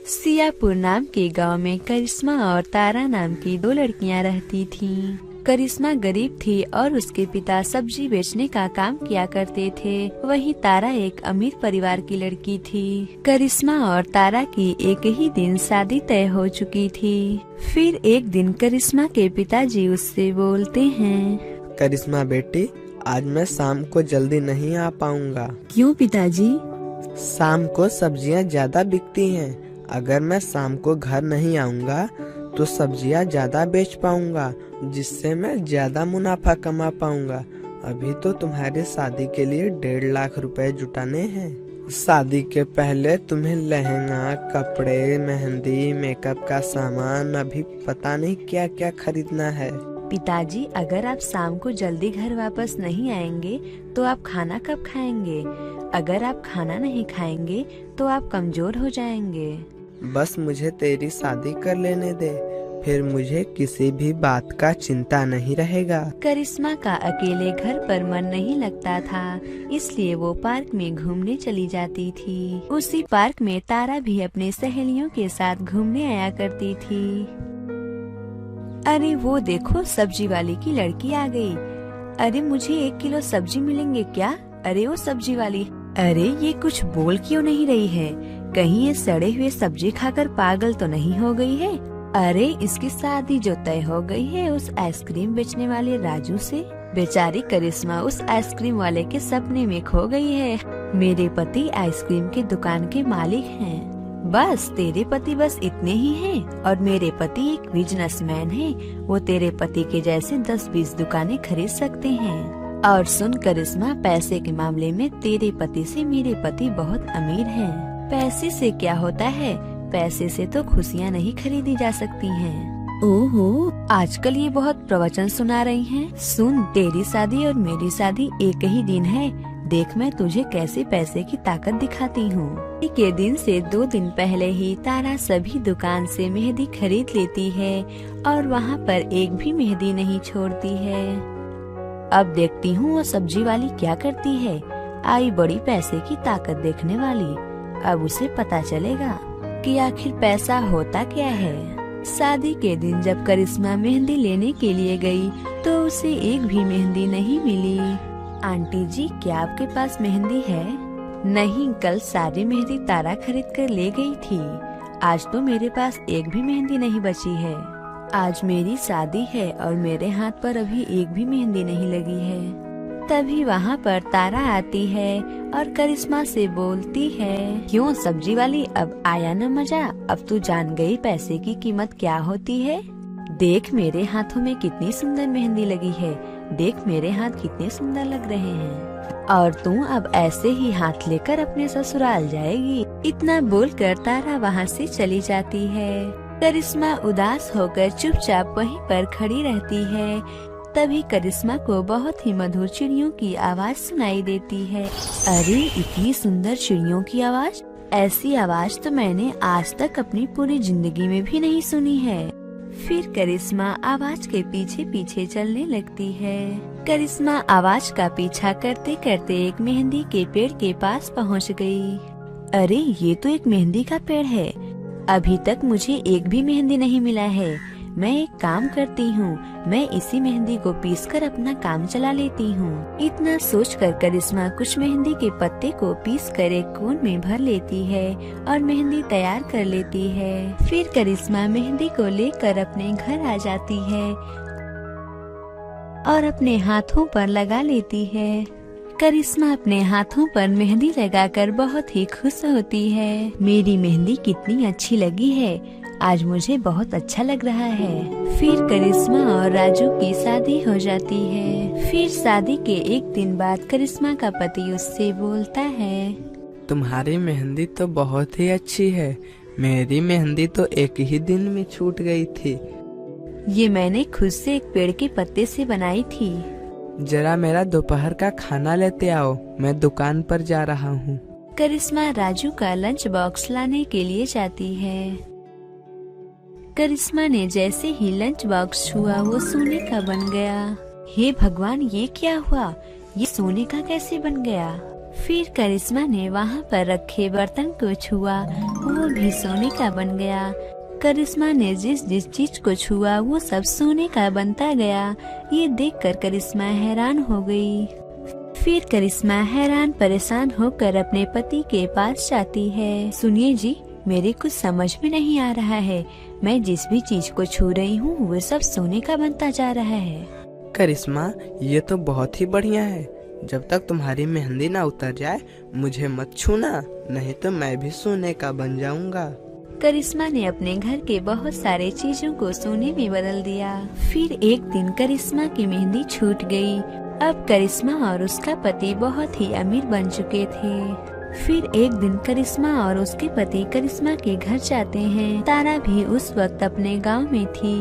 सियापुर नाम के गांव में करिश्मा और तारा नाम की दो लड़कियां रहती थीं। करिश्मा गरीब थी और उसके पिता सब्जी बेचने का काम किया करते थे। वहीं तारा एक अमीर परिवार की लड़की थी। करिश्मा और तारा की एक ही दिन शादी तय हो चुकी थी। फिर एक दिन करिश्मा के पिताजी उससे बोलते हैं, करिश्मा बेटी, आज मैं शाम को जल्दी नहीं आ पाऊंगा। क्यों पिताजी? शाम को सब्जियां ज्यादा बिकती हैं। अगर मैं शाम को घर नहीं आऊंगा तो सब्जियां ज्यादा बेच पाऊंगा, जिससे मैं ज्यादा मुनाफा कमा पाऊंगा। अभी तो तुम्हारी शादी के लिए 1.5 लाख रुपए जुटाने हैं। शादी के पहले तुम्हें लहंगा, कपड़े, मेहंदी, मेकअप का सामान, अभी पता नहीं क्या क्या खरीदना है। पिताजी, अगर आप शाम को जल्दी घर वापस नहीं आएंगे तो आप खाना कब खाएंगे? अगर आप खाना नहीं खाएंगे तो आप कमजोर हो जाएंगे। बस मुझे तेरी शादी कर लेने दे, फिर मुझे किसी भी बात का चिंता नहीं रहेगा। करिश्मा का अकेले घर पर मन नहीं लगता था, इसलिए वो पार्क में घूमने चली जाती थी। उसी पार्क में तारा भी अपने सहेलियों के साथ घूमने आया करती थी। अरे वो देखो, सब्जी वाले की लड़की आ गई। अरे मुझे 1 किलो सब्जी मिलेंगे क्या? अरे वो सब्जी वाली, अरे ये कुछ बोल क्यों नहीं रही है? कहीं ये सड़े हुए सब्जी खाकर पागल तो नहीं हो गई है? अरे इसकी शादी जो तय हो गई है उस आइसक्रीम बेचने वाले राजू से। बेचारी करिश्मा उस आइसक्रीम वाले के सपने में खो गई है। मेरे पति आइसक्रीम के दुकान के मालिक हैं। बस तेरे पति बस इतने ही हैं और मेरे पति एक बिजनेसमैन है। वो तेरे पति के जैसे 10-20 दुकानें खरीद सकते हैं। और सुन करिश्मा, पैसे के मामले में तेरे पति से मेरे पति बहुत अमीर हैं। पैसे से क्या होता है? पैसे से तो खुशियाँ नहीं खरीदी जा सकती हैं। ओहो, आजकल ये बहुत प्रवचन सुना रही हैं। सुन, तेरी शादी और मेरी शादी एक ही दिन है। देख मैं तुझे कैसे पैसे की ताकत दिखाती हूँ। के दिन से 2 दिन पहले ही तारा सभी दुकान से मेहंदी खरीद लेती है और वहाँ पर एक भी मेहंदी नहीं छोड़ती है। अब देखती हूँ वो सब्जी वाली क्या करती है। आई बड़ी पैसे की ताकत देखने वाली। अब उसे पता चलेगा कि आखिर पैसा होता क्या है। शादी के दिन जब करिश्मा मेहंदी लेने के लिए गई तो उसे एक भी मेहंदी नहीं मिली। आंटी जी, क्या आपके पास मेहंदी है? नहीं, कल सारी मेहंदी तारा खरीद कर ले गई थी। आज तो मेरे पास एक भी मेहंदी नहीं बची है। आज मेरी शादी है और मेरे हाथ पर अभी एक भी मेहंदी नहीं लगी है। तभी वहाँ पर तारा आती है और करिश्मा से बोलती है, क्यों सब्जी वाली, अब आया न मजा? अब तू जान गई पैसे की कीमत क्या होती है। देख मेरे हाथों में कितनी सुंदर मेहंदी लगी है। देख मेरे हाथ कितने सुंदर लग रहे हैं। और तू अब ऐसे ही हाथ लेकर अपने ससुराल जाएगी। इतना बोलकर तारा वहाँ से चली जाती है। करिश्मा उदास होकर चुपचाप वहीं पर खड़ी रहती है। तभी करिश्मा को बहुत ही मधुर चिड़ियों की आवाज सुनाई देती है। अरे इतनी सुंदर चिड़ियों की आवाज, ऐसी आवाज तो मैंने आज तक अपनी पूरी जिंदगी में भी नहीं सुनी है। फिर करिश्मा आवाज के पीछे पीछे चलने लगती है। करिश्मा आवाज का पीछा करते करते एक मेहंदी के पेड़ के पास पहुंच गई। अरे ये तो एक मेहंदी का पेड़ है। अभी तक मुझे एक भी मेहंदी नहीं मिला है। मैं एक काम करती हूँ, मैं इसी मेहंदी को पीसकर अपना काम चला लेती हूँ। इतना सोचकर करिश्मा कुछ मेहंदी के पत्ते को पीसकर एक कोन में भर लेती है और मेहंदी तैयार कर लेती है। फिर करिश्मा मेहंदी को लेकर अपने घर आ जाती है और अपने हाथों पर लगा लेती है। करिश्मा अपने हाथों पर मेहंदी लगाकर बहुत ही खुश होती है। मेरी मेहंदी कितनी अच्छी लगी है, आज मुझे बहुत अच्छा लग रहा है। फिर करिश्मा और राजू की शादी हो जाती है। फिर शादी के एक दिन बाद करिश्मा का पति उससे बोलता है, तुम्हारी मेहंदी तो बहुत ही अच्छी है। मेरी मेहंदी तो एक ही दिन में छूट गई थी। ये मैंने खुद से एक पेड़ के पत्ते से बनाई थी। जरा मेरा दोपहर का खाना लेते आओ, मैं दुकान पर जा रहा हूँ। करिश्मा राजू का लंच बॉक्स लाने के लिए जाती है। करिश्मा ने जैसे ही लंच बॉक्स छुआ वो सोने का बन गया। हे भगवान, ये क्या हुआ? ये सोने का कैसे बन गया? फिर करिश्मा ने वहाँ पर रखे बर्तन को छुआ, वो भी सोने का बन गया। करिश्मा ने जिस जिस चीज को छुआ वो सब सोने का बनता गया। ये देखकर करिश्मा हैरान हो गई। फिर करिश्मा हैरान परेशान होकर अपने पति के पास जाती है। सुनिए जी, मेरे कुछ समझ में नहीं आ रहा है, मैं जिस भी चीज को छू रही हूँ वो सब सोने का बनता जा रहा है। करिश्मा, ये तो बहुत ही बढ़िया है। जब तक तुम्हारी मेहंदी ना उतर जाए मुझे मत छूना, नहीं तो मैं भी सोने का बन जाऊंगा। करिश्मा ने अपने घर के बहुत सारे चीजों को सोने में बदल दिया। फिर एक दिन करिश्मा की मेहंदी छूट गई। अब करिश्मा और उसका पति बहुत ही अमीर बन चुके थे। फिर एक दिन करिश्मा और उसके पति करिश्मा के घर जाते हैं। तारा भी उस वक्त अपने गांव में थी।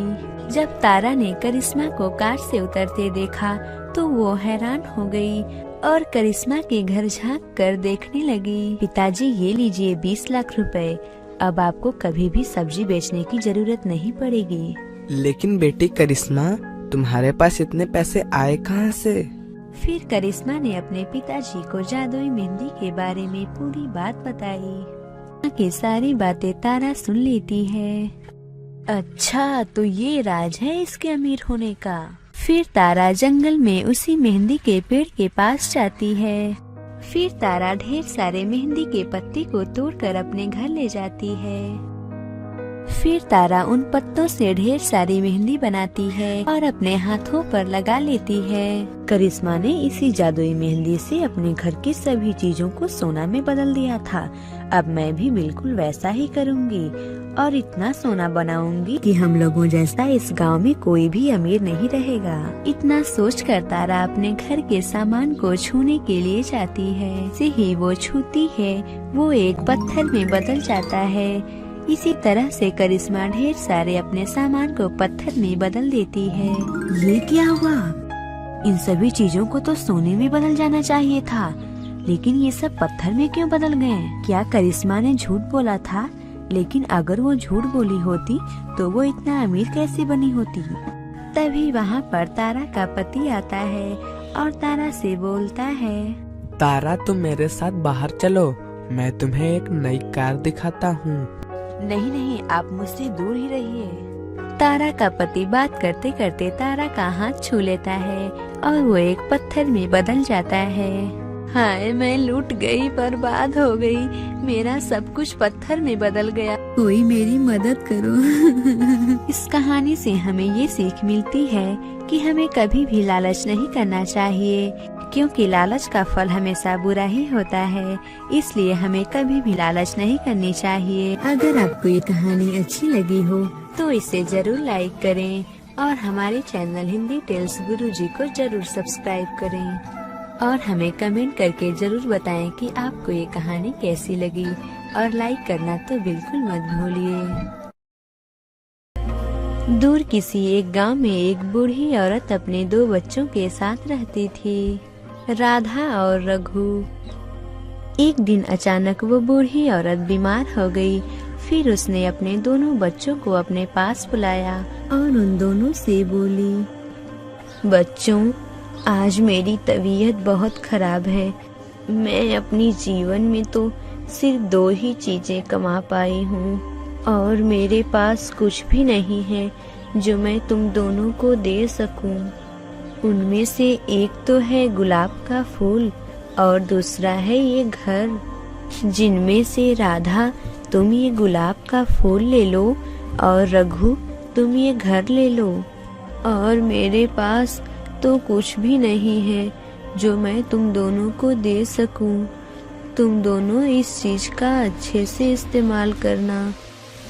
जब तारा ने करिश्मा को कार से उतरते देखा तो वो हैरान हो गई और करिश्मा के घर झांक कर देखने लगी। पिताजी, ये लीजिए 20 लाख रुपए। अब आपको कभी भी सब्जी बेचने की जरूरत नहीं पड़ेगी। लेकिन बेटी करिश्मा, तुम्हारे पास इतने पैसे आए कहाँ से? फिर करिश्मा ने अपने पिताजी को जादुई मेहंदी के बारे में पूरी बात बताई। की सारी बातें तारा सुन लेती है। अच्छा, तो ये राज है इसके अमीर होने का। फिर तारा जंगल में उसी मेहंदी के पेड़ के पास जाती है। फिर तारा ढेर सारे मेहंदी के पत्ते को तोड़कर अपने घर ले जाती है। फिर तारा उन पत्तों से ढेर सारी मेहंदी बनाती है और अपने हाथों पर लगा लेती है। करिश्मा ने इसी जादुई मेहंदी से अपने घर की सभी चीजों को सोना में बदल दिया था। अब मैं भी बिल्कुल वैसा ही करूँगी और इतना सोना बनाऊंगी कि हम लोगों जैसा इस गांव में कोई भी अमीर नहीं रहेगा। इतना सोचकर तारा अपने घर के सामान को छूने के लिए जाती है। जैसे ही वो छूती है वो एक पत्थर में बदल जाता है। इसी तरह से करिश्मा ढेर सारे अपने सामान को पत्थर में बदल देती है। ये क्या हुआ? इन सभी चीजों को तो सोने में बदल जाना चाहिए था, लेकिन ये सब पत्थर में क्यों बदल गए? क्या करिश्मा ने झूठ बोला था? लेकिन अगर वो झूठ बोली होती तो वो इतना अमीर कैसे बनी होती? तभी वहाँ पर तारा का पति आता है और तारा से बोलता है, तारा, तुम मेरे साथ बाहर चलो, मैं तुम्हें एक नई कार दिखाता हूँ। नहीं नहीं, आप मुझसे दूर ही रहिए। तारा का पति बात करते करते तारा का हाथ छू लेता है और वो एक पत्थर में बदल जाता है। हाय, मैं लूट गई, बर्बाद हो गई, मेरा सब कुछ पत्थर में बदल गया, कोई मेरी मदद करो। इस कहानी से हमें ये सीख मिलती है कि हमें कभी भी लालच नहीं करना चाहिए, क्योंकि लालच का फल हमेशा बुरा ही होता है। इसलिए हमें कभी भी लालच नहीं करनी चाहिए। अगर आपको ये कहानी अच्छी लगी हो तो इसे जरूर लाइक करें और हमारे चैनल हिंदी टेल्स गुरुजी को जरूर सब्सक्राइब करें और हमें कमेंट करके जरूर बताएं कि आपको ये कहानी कैसी लगी, और लाइक करना तो बिल्कुल मत भूलिए। दूर किसी एक गांव में एक बूढ़ी औरत अपने 2 बच्चों के साथ रहती थी, राधा और रघु। एक दिन अचानक वो बूढ़ी औरत बीमार हो गई। फिर उसने अपने दोनों बच्चों को अपने पास बुलाया और उन दोनों से बोली, बच्चों, आज मेरी तबीयत बहुत खराब है। मैं अपनी जीवन में तो सिर्फ 2 ही चीजें कमा पाई हूँ और मेरे पास कुछ भी नहीं है जो मैं तुम दोनों को दे सकूं। उनमें से एक तो है गुलाब का फूल और दूसरा है ये घर। जिनमें से राधा, तुम ये गुलाब का फूल ले लो और रघु, तुम ये घर ले लो। और मेरे पास तो कुछ भी नहीं है जो मैं तुम दोनों को दे सकूं। तुम दोनों इस चीज का अच्छे से इस्तेमाल करना।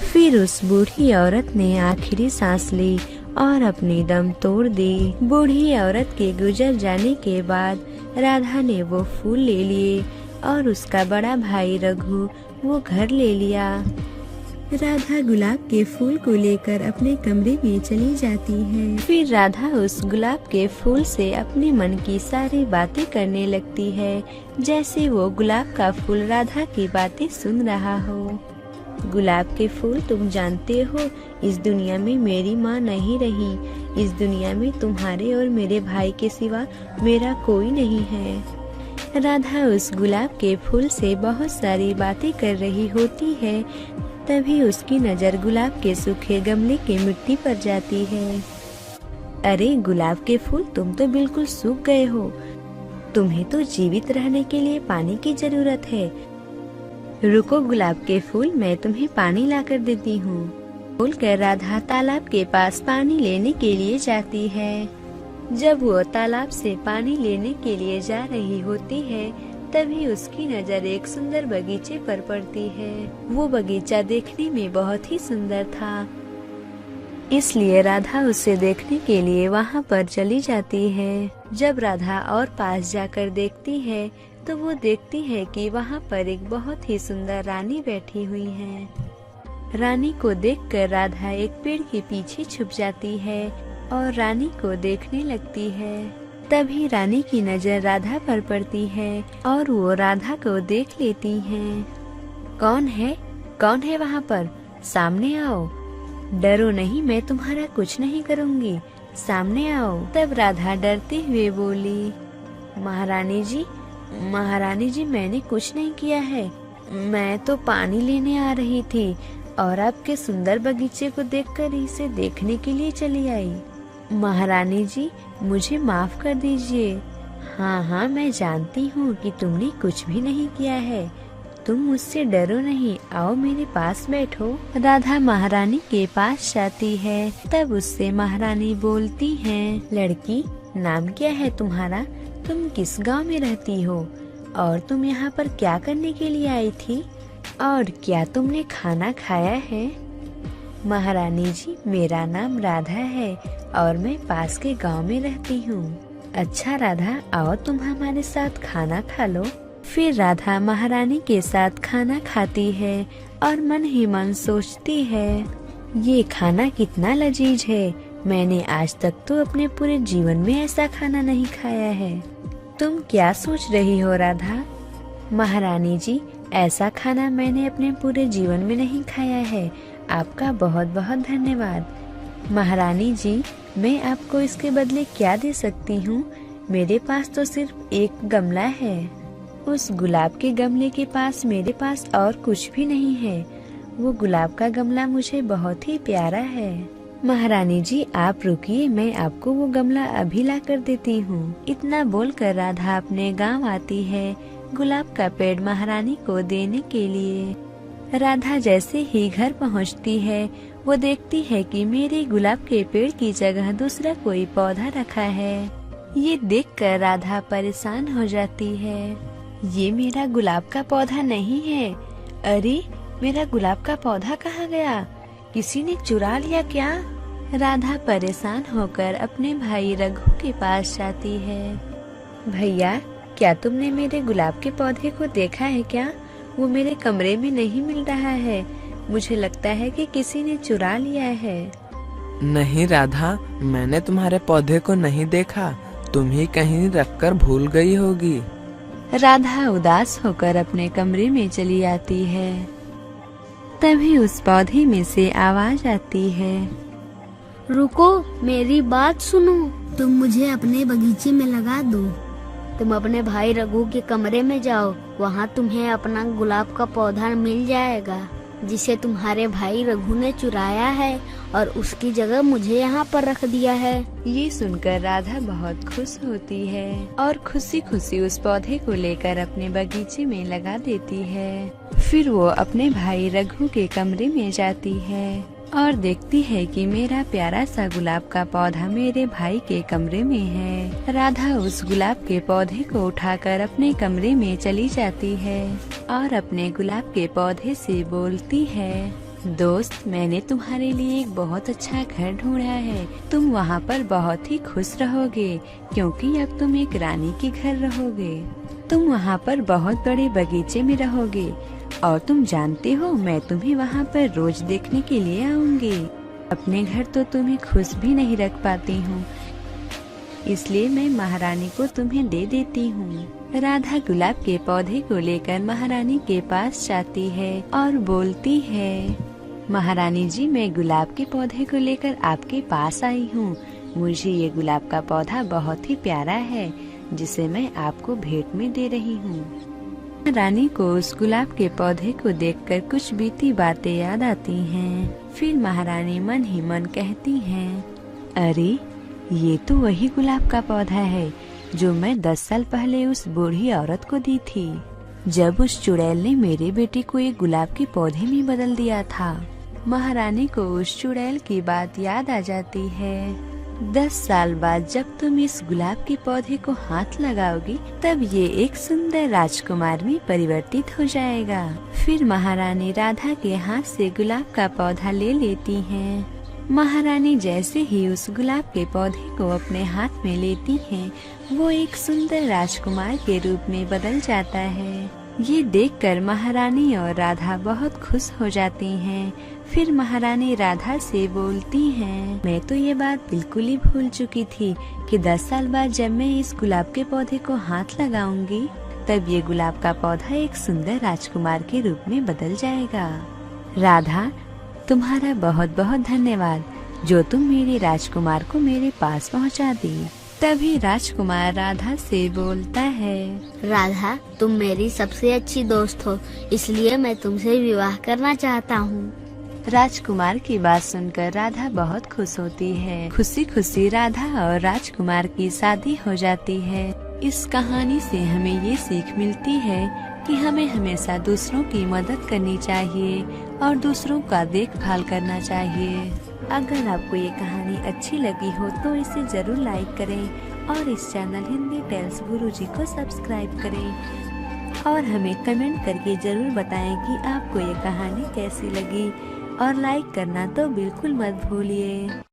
फिर उस बूढ़ी औरत ने आखिरी सांस ली और अपनी दम तोड़ दी। बूढ़ी औरत के गुजर जाने के बाद राधा ने वो फूल ले लिए और उसका बड़ा भाई रघु वो घर ले लिया। राधा गुलाब के फूल को लेकर अपने कमरे में चली जाती है। फिर राधा उस गुलाब के फूल से अपने मन की सारी बातें करने लगती है, जैसे वो गुलाब का फूल राधा की बातें सुन रहा हो। गुलाब के फूल, तुम जानते हो इस दुनिया में मेरी माँ नहीं रही। इस दुनिया में तुम्हारे और मेरे भाई के सिवा मेरा कोई नहीं है। राधा उस गुलाब के फूल से बहुत सारी बातें कर रही होती है। तभी उसकी नजर गुलाब के सूखे गमले की मिट्टी पर जाती है। अरे गुलाब के फूल, तुम तो बिल्कुल सूख गए हो। तुम्हें तो जीवित रहने के लिए पानी की जरूरत है। रुको गुलाब के फूल, मैं तुम्हें पानी लाकर देती हूँ। बोलकर राधा तालाब के पास पानी लेने के लिए जाती है। जब वो तालाब से पानी लेने के लिए जा रही होती है, तभी उसकी नजर एक सुंदर बगीचे पर पड़ती है। वो बगीचा देखने में बहुत ही सुंदर था, इसलिए राधा उसे देखने के लिए वहाँ पर चली जाती है। जब राधा और पास जाकर देखती है तो वो देखती है कि वहाँ पर एक बहुत ही सुंदर रानी बैठी हुई है। रानी को देखकर राधा एक पेड़ के पीछे छुप जाती है और रानी को देखने लगती है। तभी रानी की नजर राधा पर पड़ती है और वो राधा को देख लेती है। कौन है वहाँ पर? सामने आओ। डरो नहीं, मैं तुम्हारा कुछ नहीं करूँगी, सामने आओ। तब राधा डरते हुए बोली, महारानी जी मैंने कुछ नहीं किया है। मैं तो पानी लेने आ रही थी और आपके सुंदर बगीचे को देखकर इसे देखने के लिए चली आई। महारानी जी, मुझे माफ कर दीजिए। हाँ, मैं जानती हूँ कि तुमने कुछ भी नहीं किया है। तुम मुझसे डरो नहीं, आओ मेरे पास बैठो। राधा महारानी के पास जाती है। तब उससे महारानी बोलती है, लड़की, नाम क्या है तुम्हारा? तुम किस गांव में रहती हो और तुम यहाँ पर क्या करने के लिए आई थी? और क्या तुमने खाना खाया है? महारानी जी, मेरा नाम राधा है और मैं पास के गांव में रहती हूँ। अच्छा राधा, आओ तुम हमारे साथ खाना खा लो। फिर राधा महारानी के साथ खाना खाती है और मन ही मन सोचती है, ये खाना कितना लजीज है। मैंने आज तक तो अपने पूरे जीवन में ऐसा खाना नहीं खाया है। तुम क्या सोच रही हो राधा? महारानी जी, ऐसा खाना मैंने अपने पूरे जीवन में नहीं खाया है। आपका बहुत बहुत धन्यवाद। महारानी जी, मैं आपको इसके बदले क्या दे सकती हूँ? मेरे पास तो सिर्फ एक गमला है। उस गुलाब के गमले के पास मेरे पास और कुछ भी नहीं है। वो गुलाब का गमला मुझे बहुत ही प्यारा है। महारानी जी, आप रुकिए, मैं आपको वो गमला अभी ला कर देती हूँ। इतना बोलकर राधा अपने गांव आती है गुलाब का पेड़ महारानी को देने के लिए। राधा जैसे ही घर पहुँचती है, वो देखती है कि मेरे गुलाब के पेड़ की जगह दूसरा कोई पौधा रखा है। ये देखकर राधा परेशान हो जाती है। ये मेरा गुलाब का पौधा नहीं है। अरे, मेरा गुलाब का पौधा कहाँ गया? किसी ने चुरा लिया क्या? राधा परेशान होकर अपने भाई रघु के पास जाती है। भैया, क्या तुमने मेरे गुलाब के पौधे को देखा है क्या? वो मेरे कमरे में नहीं मिल रहा है। मुझे लगता है कि किसी ने चुरा लिया है। नहीं राधा, मैंने तुम्हारे पौधे को नहीं देखा। तुम ही कहीं रखकर भूल गई होगी। राधा उदास होकर अपने कमरे में चली आती है। तभी उस पौधे में से आवाज आती है, रुको, मेरी बात सुनो। तुम मुझे अपने बगीचे में लगा दो। तुम अपने भाई रघु के कमरे में जाओ, वहाँ तुम्हें अपना गुलाब का पौधा मिल जाएगा जिसे तुम्हारे भाई रघु ने चुराया है और उसकी जगह मुझे यहाँ पर रख दिया है। ये सुनकर राधा बहुत खुश होती है और खुशी खुशी उस पौधे को लेकर अपने बगीचे में लगा देती है। फिर वो अपने भाई रघु के कमरे में जाती है और देखती है कि मेरा प्यारा सा गुलाब का पौधा मेरे भाई के कमरे में है। राधा उस गुलाब के पौधे को उठाकर अपने कमरे में चली जाती है और अपने गुलाब के पौधे से बोलती है, दोस्त, मैंने तुम्हारे लिए एक बहुत अच्छा घर ढूंढा है। तुम वहाँ पर बहुत ही खुश रहोगे क्योंकि अब तुम एक रानी के घर रहोगे। तुम वहाँ पर बहुत बड़े बगीचे में रहोगे और तुम जानते हो, मैं तुम्हें वहाँ पर रोज देखने के लिए आऊंगी। अपने घर तो तुम्हें खुश भी नहीं रख पाती हूँ, इसलिए मैं महारानी को तुम्हें दे देती हूँ। राधा गुलाब के पौधे को लेकर महारानी के पास जाती है और बोलती है, महारानी जी, मैं गुलाब के पौधे को लेकर आपके पास आई हूँ। मुझे ये गुलाब का पौधा बहुत ही प्यारा है। जिसे मैं आपको भेंट में दे रही हूँ। रानी को उस गुलाब के पौधे को देखकर कुछ बीती बातें याद आती हैं। फिर महारानी मन ही मन कहती हैं, अरे ये तो वही गुलाब का पौधा है जो मैं 10 साल पहले उस बूढ़ी औरत को दी थी, जब उस चुड़ैल ने मेरे बेटे को एक गुलाब के पौधे में बदल दिया था। महारानी को उस चुड़ैल की बात याद आ जाती है। 10 साल बाद जब तुम इस गुलाब के पौधे को हाथ लगाओगी, तब ये एक सुंदर राजकुमार में परिवर्तित हो जाएगा। फिर महारानी राधा के हाथ से गुलाब का पौधा ले लेती हैं। महारानी जैसे ही उस गुलाब के पौधे को अपने हाथ में लेती हैं, वो एक सुंदर राजकुमार के रूप में बदल जाता है। ये देखकर महारानी और राधा बहुत खुश हो जाती हैं। फिर महारानी राधा से बोलती हैं, मैं तो ये बात बिल्कुल ही भूल चुकी थी कि 10 साल बाद जब मैं इस गुलाब के पौधे को हाथ लगाऊंगी, तब ये गुलाब का पौधा एक सुंदर राजकुमार के रूप में बदल जाएगा। राधा, तुम्हारा बहुत बहुत धन्यवाद जो तुम मेरे राजकुमार को मेरे पास पहुंचा दी। तभी राजकुमार राधा से बोलता है, राधा, तुम मेरी सबसे अच्छी दोस्त हो, इसलिए मैं तुमसे विवाह करना चाहता हूँ। राजकुमार की बात सुनकर राधा बहुत खुश होती है। खुशी खुशी राधा और राजकुमार की शादी हो जाती है। इस कहानी से हमें ये सीख मिलती है कि हमें हमेशा दूसरों की मदद करनी चाहिए और दूसरों का देखभाल करना चाहिए। अगर आपको ये कहानी अच्छी लगी हो तो इसे जरूर लाइक करें और इस चैनल हिंदी टेल्स गुरुजी को सब्सक्राइब करें और हमें कमेंट करके जरूर बताएं कि आपको ये कहानी कैसी लगी, और लाइक करना तो बिल्कुल मत भूलिए।